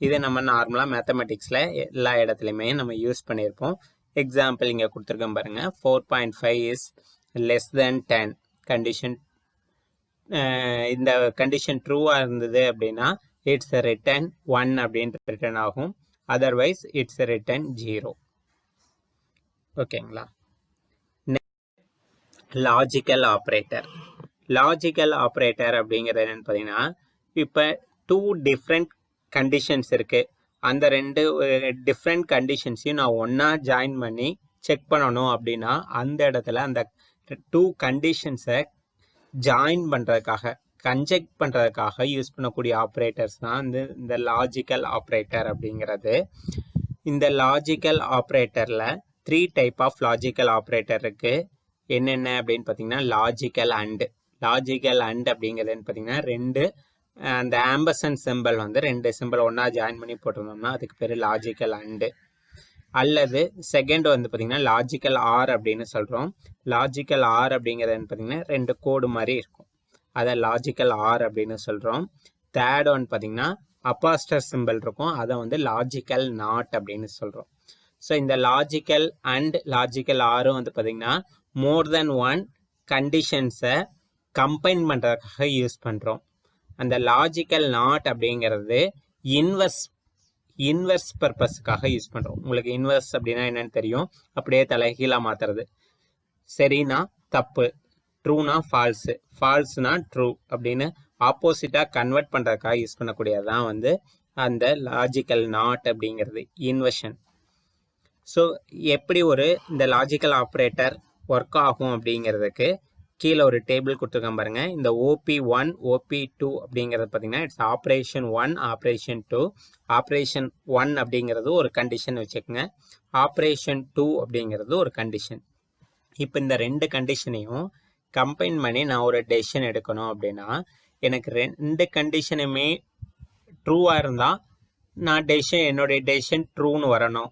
இது நம்ம நார்மலாக மேத்தமெட்டிக்ஸில் எல்லா இடத்துலையுமே நம்ம யூஸ் பண்ணியிருப்போம். எக்ஸாம்பிள் இங்கே கொடுத்துருக்கோம் பாருங்கள். 4.5 இஸ் லெஸ் தென் 10 கண்டிஷன். இந்த கண்டிஷன் ட்ரூவாக இருந்தது அப்படின்னா இட்ஸ் ரிட்டன் 1 அப்படின்ட்டு ரிட்டன் ஆகும். Otherwise it's written 0. ஓகேங்களா. Logical operator. லாஜிக்கல் ஆப்ரேட்டர் அப்படிங்கிறது என்னன்னு பார்த்தீங்கன்னா, இப்போ 2 டிஃப்ரெண்ட் கண்டிஷன்ஸ் இருக்குது. அந்த 2 டிஃப்ரெண்ட் கண்டிஷன்ஸையும் நான் ஒன்றா ஜாயின் பண்ணி செக் பண்ணணும் அப்படின்னா அந்த இடத்துல அந்த 2 கண்டிஷன்ஸை ஜாயின் பண்ணுறதுக்காக கன்ஜெக்ட் பண்ணுறதுக்காக யூஸ் பண்ணக்கூடிய ஆப்ரேட்டர்ஸ் தான் இந்த லாஜிக்கல் ஆப்ரேட்டர் அப்படிங்கிறது. இந்த லாஜிக்கல் ஆப்ரேட்டரில் 3 டைப் ஆஃப் லாஜிக்கல் ஆப்ரேட்டர் இருக்குது. என்னென்ன அப்படின்னு பார்த்தீங்கன்னா, லாஜிக்கல் அண்ட் அப்படிங்கிறதுன்னு பார்த்தீங்கன்னா 2 அந்த ஆம்பர்சன்ட் சிம்பிள் வந்து 2 சிம்பிள் ஒன்றா ஜாயின் பண்ணி போட்டிருந்தோம்னா அதுக்கு பேர் லாஜிக்கல் அண்டு. அல்லது செகண்ட் வந்து பார்த்தீங்கன்னா லாஜிக்கல் ஆர் அப்படின்னு சொல்கிறோம். லாஜிக்கல் ஆர் அப்படிங்கிறதுன்னு பார்த்தீங்கன்னா 2 கோடு மாதிரி இருக்கும், அதை லாஜிக்கல் ஆர் அப்படின்னு சொல்கிறோம். தேர்ட் ஒன் பார்த்தீங்கன்னா அப்பாஸ்டர் சிம்பிள் இருக்கும், அதை வந்து லாஜிக்கல் நாட் அப்படின்னு சொல்கிறோம். ஸோ இந்த லாஜிக்கல் அண்ட் லாஜிக்கல் ஆரும் வந்து பார்த்தீங்கன்னா மோர் தென் 1 கண்டிஷன்ஸை கம்பைன் பண்ணுறதுக்காக யூஸ் பண்ணுறோம். அந்த லாஜிக்கல் நாட் அப்படிங்கிறது இன்வெர்ஸ் பர்பஸ்க்காக யூஸ் பண்ணுறோம். உங்களுக்கு இன்வெர்ஸ் அப்படின்னா என்னன்னு தெரியும், அப்படியே தலைகீழாக மாற்றுறது. சரினா தப்பு, ட்ரூனா ஃபால்ஸு, ஃபால்ஸ்னா ட்ரூ அப்படின்னு ஆப்போசிட்டாக கன்வெர்ட் பண்ணுறதுக்காக யூஸ் பண்ணக்கூடியது தான் வந்து அந்த லாஜிக்கல் நாட் அப்படிங்கிறது, இன்வெர்ஷன். ஸோ எப்படி இந்த லாஜிக்கல் ஆப்ரேட்டர் ஒர்க் ஆகும் அப்படிங்கிறதுக்கு கீழே ஒரு டேபிள் கொடுத்துருக்கேன் பாருங்கள். இந்த OP1 OP2 அப்படிங்கிறது பார்த்தீங்கன்னா இட்ஸ் ஆப்ரேஷன் 1 ஆப்ரேஷன் 2. ஆப்ரேஷன் 1 அப்படிங்கிறது ஒரு கண்டிஷன் வச்சுக்கோங்க, ஆப்ரேஷன் 2 அப்படிங்கிறது ஒரு கண்டிஷன். இப்போ இந்த 2 கண்டிஷனையும் கம்பைன் பண்ணி நான் ஒரு டெசிஷன் எடுக்கணும் அப்படின்னா எனக்கு 2 கண்டிஷனுமே ட்ரூவாக இருந்தால் நான் என்னுடைய டெசிஷன் ட்ரூன்னு வரணும்.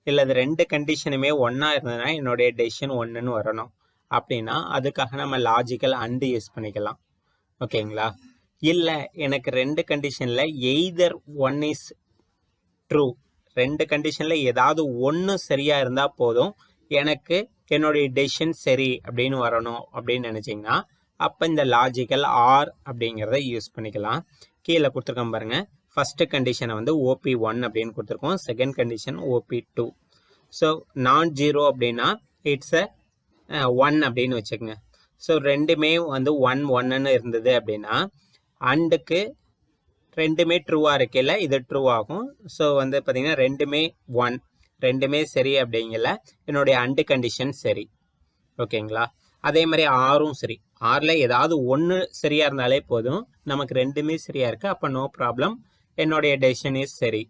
இல்லை அது 2 கண்டிஷனுமே ஒன்றா இருந்ததுன்னா என்னுடைய டெசிஷன் 1ன்னு வரணும். அப்படின்னா அதுக்காக நம்ம லாஜிக்கல் அண்டு யூஸ் பண்ணிக்கலாம். ஓகேங்களா. இல்லை எனக்கு 2 கண்டிஷனில் எய்தர் 1 இஸ் ட்ரூ, 2 கண்டிஷனில் ஏதாவது 1 சரியாக இருந்தால் போதும் எனக்கு என்னுடைய டெசிஷன் சரி அப்படின்னு வரணும் அப்படின்னு நினச்சிங்கன்னா அப்போ இந்த லாஜிக்கல் ஆர் அப்படிங்கிறத யூஸ் பண்ணிக்கலாம். கீழே கொடுத்துருக்கோம் பாருங்கள். ஃபஸ்ட்டு கண்டிஷனை வந்து OP1 அப்படின்னு கொடுத்துருக்கோம், செகண்ட் கண்டிஷன் OP2. ஸோ நான் 0 அப்படின்னா இட்ஸ் 1 அப்படின்னு வச்சுக்கோங்க. ஸோ ரெண்டுமே வந்து 1 இருந்தது அப்படின்னா அண்டுக்கு ரெண்டுமே ட்ரூவாக இருக்கையில் இது ட்ரூ ஆகும். ஸோ வந்து பார்த்தீங்கன்னா ரெண்டுமே 1, ரெண்டுமே சரி அப்படிங்கல என்னுடைய அண்டு கண்டிஷன் சரி. ஓகேங்களா. அதே மாதிரி ஆரும் சரி, ஆரில் ஏதாவது 1 சரியாக இருந்தாலே போதும், நமக்கு ரெண்டுமே சரியாக இருக்குது, அப்போ நோ ப்ராப்ளம், என்னுடைய டெசிஷன் இஸ் சரி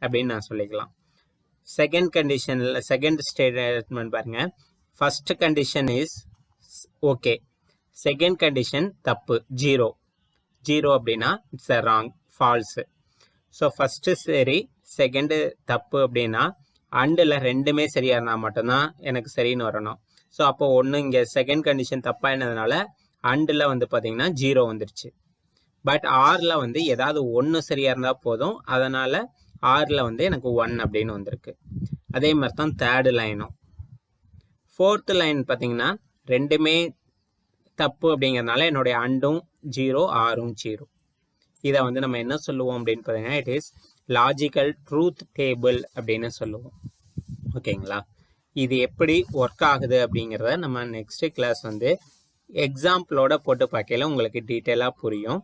அப்படின்னு நான் சொல்லிக்கலாம். செகண்ட் கண்டிஷனில் செகண்ட் ஸ்டேட்மெண்ட் பாருங்கள். First condition is okay, second condition தப்பு, 0 அப்படின்னா it's a wrong, falls. So first சரி செகண்டு தப்பு அப்படின்னா அண்டில் ரெண்டுமே சரியாக இருந்தால் மட்டும்தான் எனக்கு சரின்னு வரணும். ஸோ அப்போ ஒன்று இங்கே செகண்ட் கண்டிஷன் தப்பாக என்னதுனால அண்டில் வந்து பார்த்தீங்கன்னா 0 வந்துடுச்சு. பட் ஆரில் வந்து ஏதாவது 1 சரியாக இருந்தால் போதும், அதனால் ஆரில் வந்து எனக்கு 1 அப்படின்னு வந்திருக்கு. அதே மாதிரி தான் தேர்டு லைனும். ஃபோர்த்து லைன் பார்த்தீங்கன்னா ரெண்டுமே தப்பு அப்படிங்கிறதுனால என்னுடைய அண்டும் 0 ஆரும் 0. இதை வந்து நம்ம என்ன சொல்லுவோம் அப்படின்னு பார்த்தீங்கன்னா it is logical truth table அப்படின்னு சொல்லுவோம். ஓகேங்களா. இது எப்படி ஒர்க் ஆகுது அப்படிங்கிறத நம்ம நெக்ஸ்ட் கிளாஸ் வந்து எக்ஸாம்பிளோட போட்டு பார்க்கல உங்களுக்கு டீட்டெயிலாக புரியும்.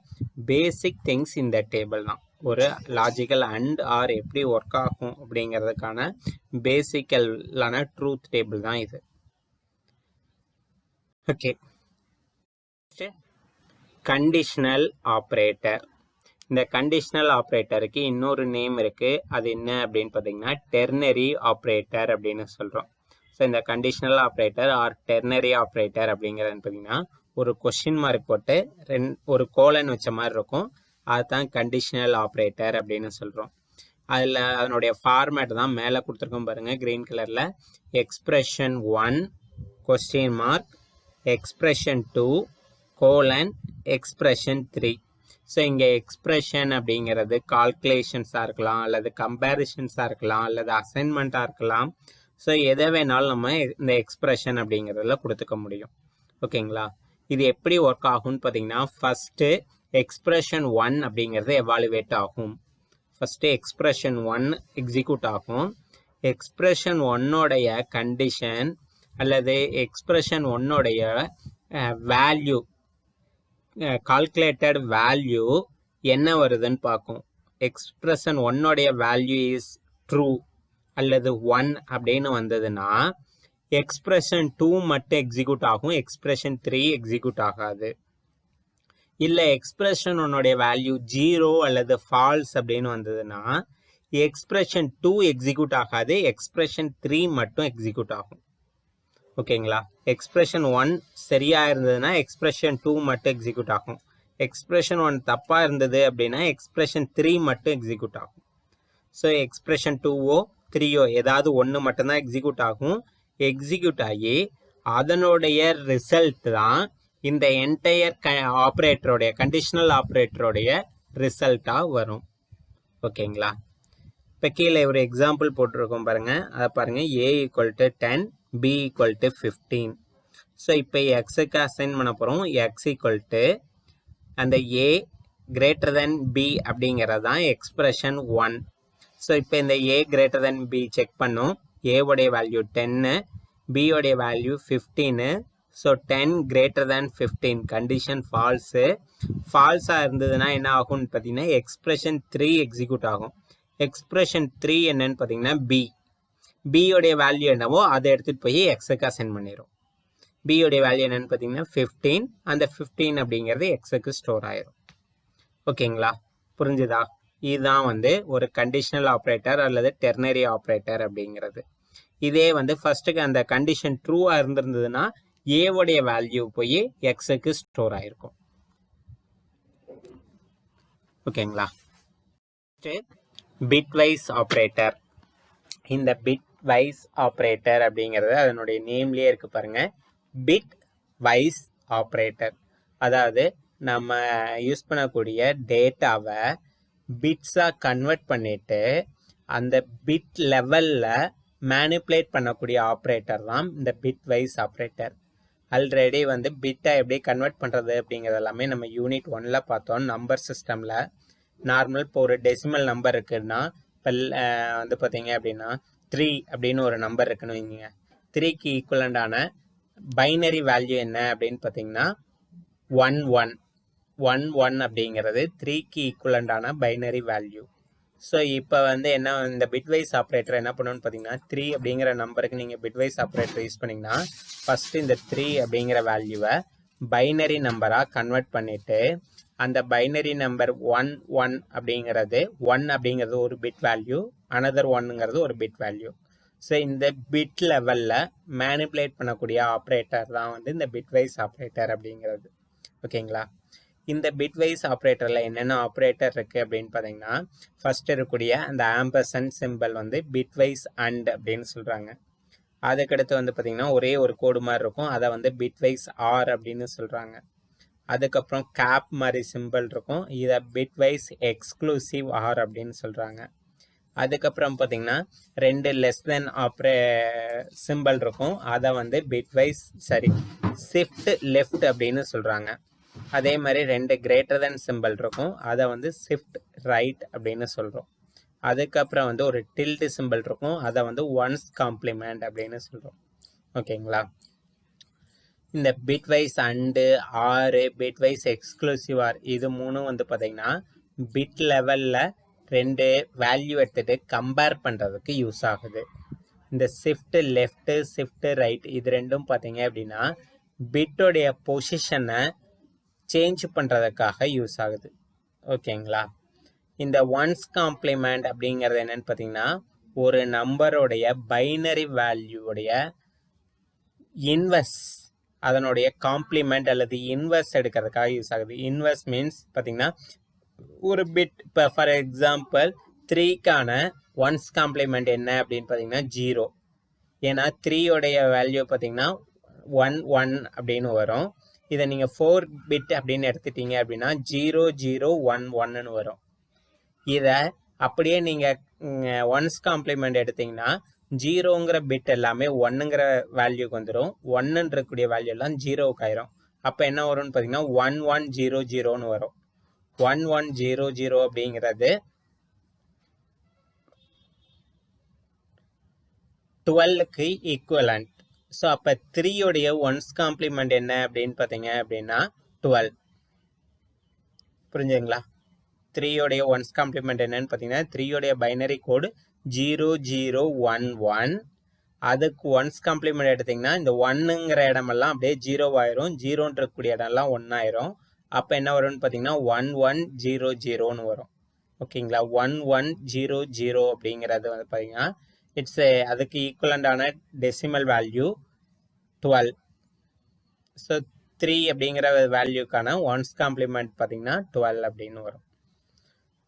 பேசிக் திங்ஸ் இந்த டேபிள் தான், ஒரு லாஜிக்கல் அண்ட் ஆர் எப்படி ஒர்க் ஆகும் அப்படிங்கிறதுக்கான பேசிக்கலான ட்ரூத் டேபிள் தான் இது. ஓகே. Conditional operator. இந்த கண்டிஷனல் ஆப்ரேட்டருக்கு இன்னொரு நேம் இருக்குது, அது என்ன அப்படின்னு பார்த்தீங்கன்னா டெர்னரி ஆப்ரேட்டர் அப்படின்னு சொல்கிறோம். ஸோ இந்த conditional operator or ternary operator அப்படிங்கிறது பார்த்தீங்கன்னா ஒரு கொஸ்டின் மார்க் போட்டு ஒரு கோலன் வச்ச மாதிரி இருக்கும், அதுதான் கண்டிஷனல் ஆப்ரேட்டர் அப்படின்னு சொல்கிறோம். அதில் அதனுடைய ஃபார்மேட் தான் மேலே கொடுத்துருக்கோம் பாருங்கள் க்ரீன் கலரில். Expression 1 question mark, expression 2 colon, expression 3. So இங்கே எக்ஸ்பிரஷன் அப்படிங்கிறது கால்குலேஷன்ஸாக இருக்கலாம், அல்லது கம்பேரிஷன்ஸாக இருக்கலாம், அல்லது அசைன்மெண்ட்டாக இருக்கலாம். ஸோ எதை வேணாலும் நம்ம இந்த எக்ஸ்பிரஷன் அப்படிங்கிறதுல கொடுத்துக்க முடியும். ஓகேங்களா. இது எப்படி ஒர்க் ஆகும்னு பார்த்தீங்கன்னா ஃபஸ்ட்டு எக்ஸ்பிரஷன் 1 அப்படிங்கிறது எவாலுவேட் ஆகும். ஃபஸ்ட்டு எக்ஸ்பிரஷன் 1 எக்ஸிக்யூட் ஆகும். எக்ஸ்பிரஷன் 1உடைய கண்டிஷன் அல்லது எக்ஸ்பிரஷன் 1உடைய வேல்யூ, கால்குலேட்டட் வேல்யூ என்ன வருதுன்னு பார்க்கும். எக்ஸ்பிரஷன் 1உடைய வேல்யூ இஸ் ட்ரூ அல்லது 1 அப்படின்னு வந்ததுன்னா எக்ஸ்பிரஷன் 2 மட்டும் எக்ஸிக்யூட் ஆகும், எக்ஸ்பிரஷன் 3 எக்ஸிக்யூட் ஆகாது. இல்லை எக்ஸ்பிரஷன் 1உடைய வேல்யூ 0 அல்லது ஃபால்ஸ் அப்படின்னு வந்ததுன்னா எக்ஸ்பிரஷன் 2 எக்ஸிக்யூட் ஆகாது, எக்ஸ்பிரஷன் 3 மட்டும் எக்ஸிக்யூட் ஆகும். ஓகேங்களா? எக்ஸ்பிரஷன் 1 சரியாக இருந்ததுன்னா எக்ஸ்பிரஷன் 2 மட்டும் எக்ஸிக்யூட் ஆகும். எக்ஸ்பிரஷன் 1 தப்பாக இருந்தது அப்படின்னா எக்ஸ்பிரஷன் 3 மட்டும் எக்ஸிக்யூட் ஆகும். ஸோ எக்ஸ்பிரஷன் 2ஓ 3ஓ ஏதாவது ஒன்று மட்டும்தான் எக்ஸிக்யூட் ஆகும். எக்ஸிக்யூட் ஆகி அதனுடைய ரிசல்ட் தான் இந்த என்டையர் ஆப்ரேட்டருடைய கண்டிஷனல் ஆப்ரேட்டருடைய ரிசல்ட்டாக வரும். ஓகேங்களா? இப்போ கீழே ஒரு எக்ஸாம்பிள் போட்டிருக்கோம் பாருங்கள், அதை பாருங்கள். A = 10, B = 15. ஸோ இப்போ எக்ஸுக்கு அசைன் பண்ண போகிறோம். X = அந்த A > B அப்படிங்கிறது தான் எக்ஸ்பிரஷன் 1. ஸோ இப்போ இந்த A > B செக் பண்ணும். A உடைய வேல்யூ 10, B உடைய வேல்யூ 15. So 10 > 15 condition false. ஃபால்ஸாக இருந்ததுன்னா என்ன ஆகும்னு பார்த்தீங்கன்னா எக்ஸ்பிரஷன் 3 எக்ஸிக்யூட் ஆகும். எக்ஸ்பிரஷன் 3 என்னன்னு பார்த்தீங்கன்னா B உடைய வேல்யூ என்னவோ அதை எடுத்துகிட்டு போய் எக்ஸுக்கு அசைன் பண்ணிடும். B உடைய வேல்யூ என்னன்னு பார்த்தீங்கன்னா 15. அந்த 15 அப்படிங்கிறது எக்ஸுக்கு ஸ்டோர் ஆயிரும். ஓகேங்களா? புரிஞ்சுதா? இதுதான் ஒரு கண்டிஷனல் ஆப்ரேட்டர் அல்லது டெர்னரி ஆப்ரேட்டர் அப்படிங்கிறது. இதே ஃபர்ஸ்ட்டுக்கு அந்த கண்டிஷன் ட்ரூவாக இருந்திருந்ததுன்னா A உடைய வேல்யூ போய் எக்ஸுக்கு ஸ்டோர் ஆயிருக்கும். ஓகேங்களா? Bitwise operator. இந்த பிட்வைஸ் ஆப்ரேட்டர் அப்படிங்கிறது அதனுடைய நேம்லேயே இருக்கு பாருங்க, பிட் வைஸ் ஆப்ரேட்டர். அதாவது நம்ம யூஸ் பண்ணக்கூடிய டேட்டாவை பிட்ஸாக கன்வெர்ட் பண்ணிட்டு அந்த பிட் லெவலில் மேனிப்புலேட் பண்ணக்கூடிய ஆப்ரேட்டர் தான் இந்த பிட் வைஸ் ஆப்ரேட்டர். ஆல்ரெடி பிட்டை எப்படி கன்வெர்ட் பண்ணுறது அப்படிங்கிறது எல்லாமே நம்ம யூனிட் 1ல் பார்த்தோம். நம்பர் சிஸ்டமில் நார்மல் இப்போ ஒரு டெசிமல் நம்பர் இருக்குதுன்னா இப்போ பார்த்தீங்க அப்படின்னா 3 அப்படின்னு ஒரு நம்பர் இருக்குன்னு வைங்க. 3க்கு ஈக்குவலண்டான பைனரி வேல்யூ என்ன அப்படின்னு பார்த்தீங்கன்னா 1 அப்படிங்கிறது 3க்கு ஈக்குவலண்டான பைனரி வேல்யூ. ஸோ இப்போ என்ன இந்த பிட்வைஸ் ஆப்ரேட்டர் என்ன பண்ணணும்னு பார்த்தீங்கன்னா 3 அப்படிங்கிற நம்பருக்கு நீங்கள் பிட்வைஸ் ஆப்ரேட்டர் யூஸ் பண்ணிங்கன்னா ஃபஸ்ட்டு இந்த 3 அப்படிங்கிற வேல்யூவை பைனரி நம்பராக கன்வெர்ட் பண்ணிவிட்டு அந்த பைனரி நம்பர் 1 அப்படிங்கிறது ஒரு பிட் வேல்யூ, அனதர் 1ங்கிறது ஒரு பிட் வேல்யூ. ஸோ இந்த பிட் லெவலில் மேனிப்புலேட் பண்ணக்கூடிய ஆப்ரேட்டர் தான் இந்த பிட்வைஸ் ஆப்ரேட்டர் அப்படிங்கிறது. ஓகேங்களா? இந்த பிட்வைஸ் ஆப்ரேட்டரில் என்னென்ன ஆப்ரேட்டர் இருக்குது அப்படின்னு பார்த்தீங்கன்னா ஃபர்ஸ்ட் இருக்கக்கூடிய அந்த ஆம்பர்சன்ட் சிம்பிள் பிட்வைஸ் அண்ட் அப்படின்னு சொல்கிறாங்க. அதுக்கடுத்து பார்த்தீங்கன்னா ஒரே ஒரு கோடு மாதிரி இருக்கும், அதை பிட்வைஸ் ஆர் அப்படின்னு சொல்கிறாங்க. அதுக்கப்புறம் கேப் மாதிரி சிம்பிள் இருக்கும், இதை பிட்வைஸ் எக்ஸ்க்ளூசிவ் ஆர் அப்படின்னு சொல்கிறாங்க. அதுக்கப்புறம் பார்த்தீங்கன்னா 2 லெஸ் தென் சிம்பிள் இருக்கும், அதை பிட்வைஸ் ஷிஃப்ட் லெஃப்ட் அப்படின்னு சொல்கிறாங்க. அதே மாதிரி 2 கிரேட்டர் சிம்பிள் இருக்கும், அதை ஷிஃப்ட் ரைட் அப்படின்னு சொல்கிறோம். அதுக்கப்புறம் ஒரு டில்ட் சிம்பிள் இருக்கும், அதை ஒன்ஸ் காம்ப்ளிமெண்ட் அப்படின்னு சொல்கிறோம். ஓகேங்களா? இந்த பிட்வைஸ் அண்டு ஆறு, பிட்வைஸ் எக்ஸ்க்ளூசிவ் ஆர், இது மூணும் பார்த்தீங்கன்னா பிட் லெவலில் 2 வேல்யூ எடுத்துகிட்டு கம்பேர் பண்ணுறதுக்கு யூஸ் ஆகுது. இந்த ஷிஃப்ட் லெஃப்ட்டு, ஷிஃப்ட் ரைட், இது ரெண்டும் பார்த்தீங்க அப்படின்னா பிட்டோடைய பொசிஷனை சேஞ்ச் பண்ணுறதுக்காக யூஸ் ஆகுது. ஓகேங்களா? இந்த ஒன்ஸ் காம்ப்ளிமெண்ட் அப்படிங்கிறது என்னென்னு பார்த்தீங்கன்னா ஒரு நம்பருடைய பைனரி வேல்யூடைய இன்வெர்ஸ், அதனுடைய காம்ப்ளிமெண்ட் அல்லது இன்வெர்ஸ் எடுக்கிறதுக்காக யூஸ் ஆகுது. இன்வெர்ஸ் மீன்ஸ் பார்த்தீங்கன்னா ஒரு பிட், இப்போ ஃபார் எக்ஸாம்பிள் 3க்கான ஒன்ஸ் காம்ப்ளிமெண்ட் என்ன அப்படின்னு பார்த்தீங்கன்னா 0. ஏன்னா 3உடைய வேல்யூ பார்த்தீங்கன்னா 1 அப்படின்னு வரும். இதை நீங்கள் 4 பிட் அப்படின்னு எடுத்துட்டீங்க அப்படின்னா 0011ன்னு வரும். இதை அப்படியே நீங்கள் ஒன்ஸ் காம்ப்ளிமெண்ட் எடுத்தீங்கன்னா 0ங்கிற பிட் எல்லாமே 1ங்கிற வேல்யூக்கு வந்துடும், 1ன்னு இருக்கக்கூடிய வேல்யூ எல்லாம் 0க்கு ஆயிரும். அப்போ என்ன வரும்னு பார்த்தீங்கன்னா 1100ன்னு வரும். 1100 அப்படிங்கிறது 12க்கு ஈக்குவலண்ட். ஸோ அப்போ 3 உடைய ஒன்ஸ் காம்ப்ளிமெண்ட் என்ன அப்படின்னு பார்த்தீங்க அப்படின்னா 12. புரிஞ்சுங்களா? 3 உடைய ஒன்ஸ் காம்ப்ளிமெண்ட் என்னன்னு பார்த்தீங்கன்னா 3 உடைய பைனரி கோடு 0011. அதுக்கு ஒன்ஸ் காம்ப்ளிமெண்ட் எடுத்திங்கன்னா இந்த 1ங்கிற இடமெல்லாம் அப்படியே 0 ஆயிரும், 0ன்ற இருக்கக்கூடிய இடம்லாம் 1 ஆயிரும். அப்போ என்ன வரும்னு பார்த்தீங்கன்னா 1100ன்னு வரும். ஓகேங்களா? 1100 அப்படிங்கிறது வந்து பார்த்தீங்கன்னா அதுக்கு ஈக்குவலண்டான டெசிமல் வேல்யூ 12. ஸோ 3 அப்படிங்கிற வேல்யூக்கான ஒன்ஸ் காம்ப்ளிமெண்ட் பார்த்தீங்கன்னா 12 அப்படின்னு வரும்.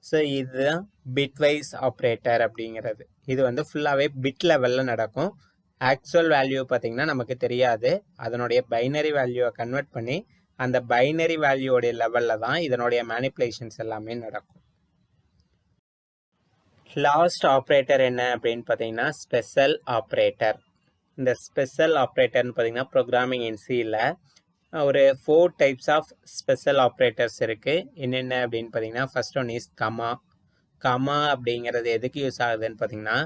ஸோ இதுதான் பிட்வைஸ் ஆப்ரேட்டர் அப்படிங்கிறது. இது வந்து ஃபுல்லாகவே பிட் லெவலில் நடக்கும். ஆக்சுவல் வேல்யூ பார்த்தீங்கன்னா நமக்கு தெரியாது. அதனுடைய பைனரி வேல்யூவை கன்வெர்ட் பண்ணி அந்த பைனரி வேல்யூவோடைய லெவலில் தான் இதனுடைய மேனிப்புலேஷன்ஸ் எல்லாமே நடக்கும். லாஸ்ட் ஆப்ரேட்டர் என்ன அப்படின்னு பார்த்தீங்கன்னா ஸ்பெஷல் ஆப்ரேட்டர். இந்த ஸ்பெஷல் ஆப்ரேட்டர்னு பார்த்தீங்கன்னா ப்ரோக்ராமிங் இன் சியில் ஒரு 4 டைப்ஸ் ஆஃப் ஸ்பெஷல் ஆப்ரேட்டர்ஸ் இருக்குது. என்னென்ன அப்படின்னு பார்த்தீங்கன்னா first one is comma. Comma அப்படிங்கிறது எதுக்கு யூஸ் ஆகுதுன்னு பார்த்தீங்கன்னா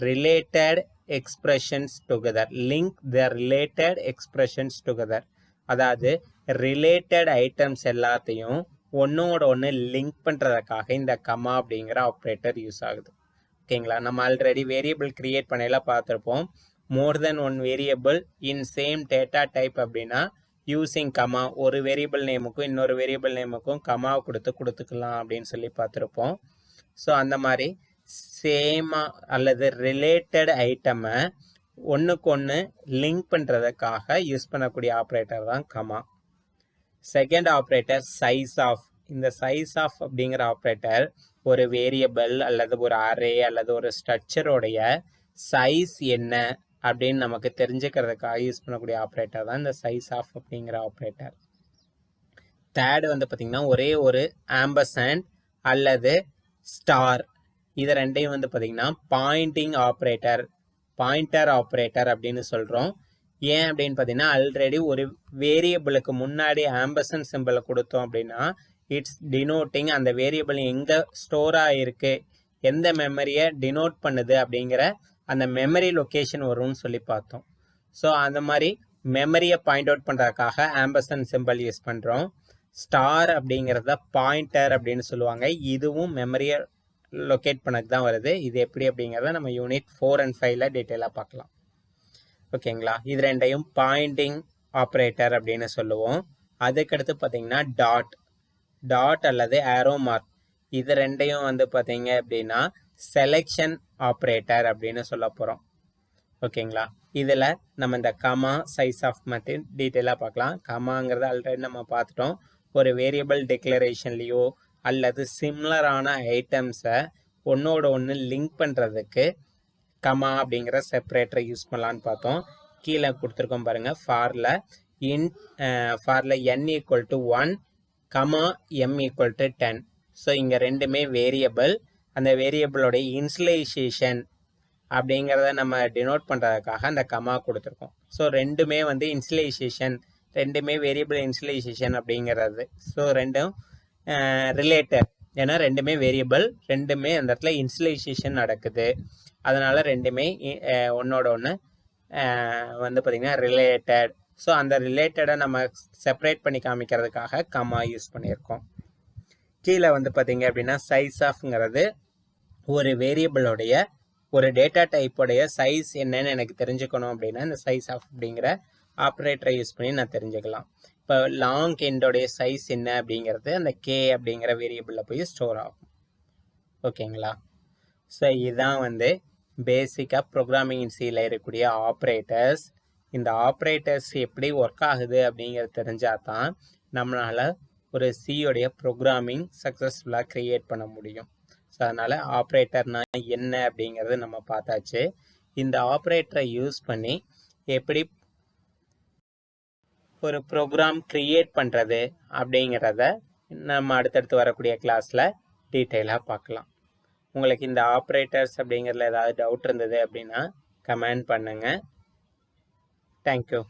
ரிலேட்டட் எக்ஸ்பிரஷன்ஸ் டுகெதர், லிங்க் த ரிலேட்டட் எக்ஸ்பிரஷன்ஸ் டுகெதர். அதாவது ரிலேட்டட் ஐட்டம்ஸ் எல்லாத்தையும் ஒன்றோட ஒன்று லிங்க் பண்ணுறதுக்காக இந்த கமா அப்படிங்கிற ஆப்ரேட்டர் யூஸ் ஆகுது. ஓகேங்களா? நம்ம ஆல்ரெடி வேரியபிள் கிரியேட் பண்ணையில பார்த்துருப்போம். More than one variable in same data type அப்படின்னா யூஸிங் கமா, ஒரு வேரியபிள் நேமுக்கும் இன்னொரு வேரியபிள் நேமுக்கும் கமாவை கொடுத்துக்கலாம் அப்படின்னு சொல்லி பார்த்துருப்போம். ஸோ அந்த மாதிரி சேமாக அல்லது ரிலேட்டட் ஐட்டமை ஒன்றுக்கு ஒன்று லிங்க் பண்ணுறதுக்காக யூஸ் பண்ணக்கூடிய ஆப்ரேட்டர் தான் comma. Second operator size of. இந்த சைஸ் ஆஃப் அப்படிங்கிற ஆப்ரேட்டர் ஒரு வேரியபிள் அல்லது ஒரு அரே அல்லது ஒரு ஸ்ட்ரக்சரோடைய சைஸ் என்ன அப்படின்னு நமக்கு தெரிஞ்சுக்கிறதுக்காக யூஸ் பண்ணக்கூடிய ஆப்ரேட்டர் தான் இந்த சைஸ் ஆஃப் அப்படிங்கிற ஆப்ரேட்டர். தேர்டு வந்து பார்த்திங்கன்னா ஒரே ஒரு ஆம்பர்சண்ட் அல்லது ஸ்டார், இது ரெண்டையும் வந்து பார்த்திங்கன்னா பாயிண்டிங் ஆப்ரேட்டர், பாயிண்டர் ஆப்ரேட்டர் அப்படின்னு சொல்கிறோம். ஏன் அப்படின்னு பார்த்தீங்கன்னா ஆல்ரெடி ஒரு வேரியபிளுக்கு முன்னாடி ஆம்பர்சண்ட் சிம்பிளை கொடுத்தோம் அப்படின்னா இட்ஸ் டினோட்டிங் அந்த வேரியபிள் எங்கே ஸ்டோர் ஆகிருக்கு, எந்த மெமரியை டினோட் பண்ணுது அப்படிங்கிற அந்த மெமரி லொக்கேஷன் வரும்னு சொல்லி பார்த்தோம். ஸோ அந்த மாதிரி மெமரியை பாயிண்ட் அவுட் பண்ணுறதுக்காக ஆம்பர்சண்ட் சிம்பிள் யூஸ் பண்ணுறோம். ஸ்டார் அப்படிங்கிறத பாயிண்டர் அப்படின்னு சொல்லுவாங்க. இதுவும் மெமரியை லொக்கேட் பண்ணக்கு தான் வருது. இது எப்படி அப்படிங்கிறத நம்ம யூனிட் 4 and 5ல டீட்டெயிலாக பார்க்கலாம். ஓகேங்களா? இது ரெண்டையும் பாயிண்டிங் ஆப்ரேட்டர் அப்படின்னு சொல்லுவோம். அதுக்கடுத்து பார்த்தீங்கன்னா டாட் அல்லது ஆரோ மார்க், இது ரெண்டையும் வந்து பார்த்தீங்க அப்படின்னா செலெக்ஷன் ஆப்ரேட்டர் அப்படின்னு சொல்ல போகிறோம். ஓகேங்களா? இதில் நம்ம இந்த கமா சைஸ் ஆஃப் பற்றி டீட்டெயிலாக பார்க்கலாம். கமாங்கிறது ஆல்ரெடி நம்ம பார்த்துட்டோம். ஒரு வேரியபிள் டிக்ளரேஷன்லேயோ அல்லது சிம்லரான ஐட்டம்ஸை ஒன்றோட ஒன்று லிங்க் பண்ணுறதுக்கு கமா அப்படிங்கிற செப்பரேட்டரை யூஸ் பண்ணலான்னு பார்த்தோம். கீழே கொடுத்துருக்கோம் பாருங்கள். ஃபாரில் n = 1, கமா m = 10. ஸோ இங்கே ரெண்டுமே வேரியபிள். அந்த வேரியபிளோடைய இன்ஸ்லைசேஷன் அப்படிங்கிறத நம்ம டினோட் பண்ணுறதுக்காக அந்த கமா கொடுத்துருக்கோம். ஸோ ரெண்டுமே வந்து இன்ஸ்லைசேஷன், ரெண்டுமே வேரியபிள் இன்ஸ்லைசேஷன் அப்படிங்கிறது. ஸோ ரெண்டும் ரிலேட்டட், ஏன்னா ரெண்டுமே வேரியபிள், ரெண்டுமே அந்த இடத்துல இன்ஸ்லைசேஷன் நடக்குது. அதனால் ரெண்டுமே ஒன்றோட ஒன்று வந்து பார்த்திங்கன்னா ரிலேட்டட். ஸோ அந்த ரிலேட்டடை நம்ம செப்பரேட் பண்ணி காமிக்கிறதுக்காக கமா யூஸ் பண்ணியிருக்கோம். கீழே வந்து பார்த்திங்க அப்படின்னா சைஸ் ஆஃப்ங்கிறது ஒரு வேரியபிளோடைய ஒரு டேட்டா டைப்போடைய சைஸ் என்னன்னு எனக்கு தெரிஞ்சுக்கணும் அப்படின்னா இந்த சைஸ் ஆஃப் அப்படிங்கிற ஆப்ரேட்டரை யூஸ் பண்ணி நான் தெரிஞ்சுக்கலாம். இப்போ லாங் எண்டோடைய சைஸ் என்ன அப்படிங்கிறது அந்த கே அப்படிங்கிற வேரியபிளில் போய் ஸ்டோர் ஆகும். ஓகேங்களா? ஸோ இதுதான் வந்து பேசிக்காக ப்ரோக்ராமிங் இன் சியில் இருக்கக்கூடிய ஆப்ரேட்டர்ஸ். இந்த ஆப்ரேட்டர்ஸ் எப்படி ஒர்க் ஆகுது அப்படிங்கிறது தெரிஞ்சால் தான் நம்மளால் ஒரு சியோடைய ப்ரோக்ராமிங் சக்ஸஸ்ஃபுல்லாக க்ரியேட் பண்ண முடியும். ஸோ அதனால் ஆப்ரேட்டர்னா என்ன அப்படிங்கிறது நம்ம பார்த்தாச்சு. இந்த ஆப்ரேட்டரை யூஸ் பண்ணி எப்படி ஒரு ப்ரோக்ராம் க்ரியேட் பண்ணுறது அப்படிங்கிறத நம்ம அடுத்தடுத்து வரக்கூடிய கிளாஸில் டீட்டெயிலாக பார்க்கலாம். உங்களுக்கு இந்த ஆப்ரேட்டர்ஸ் அப்படிங்கிறதுல ஏதாவது டவுட் இருந்தது அப்படின்னா கமெண்ட் பண்ணுங்கள். தேங்க்யூ.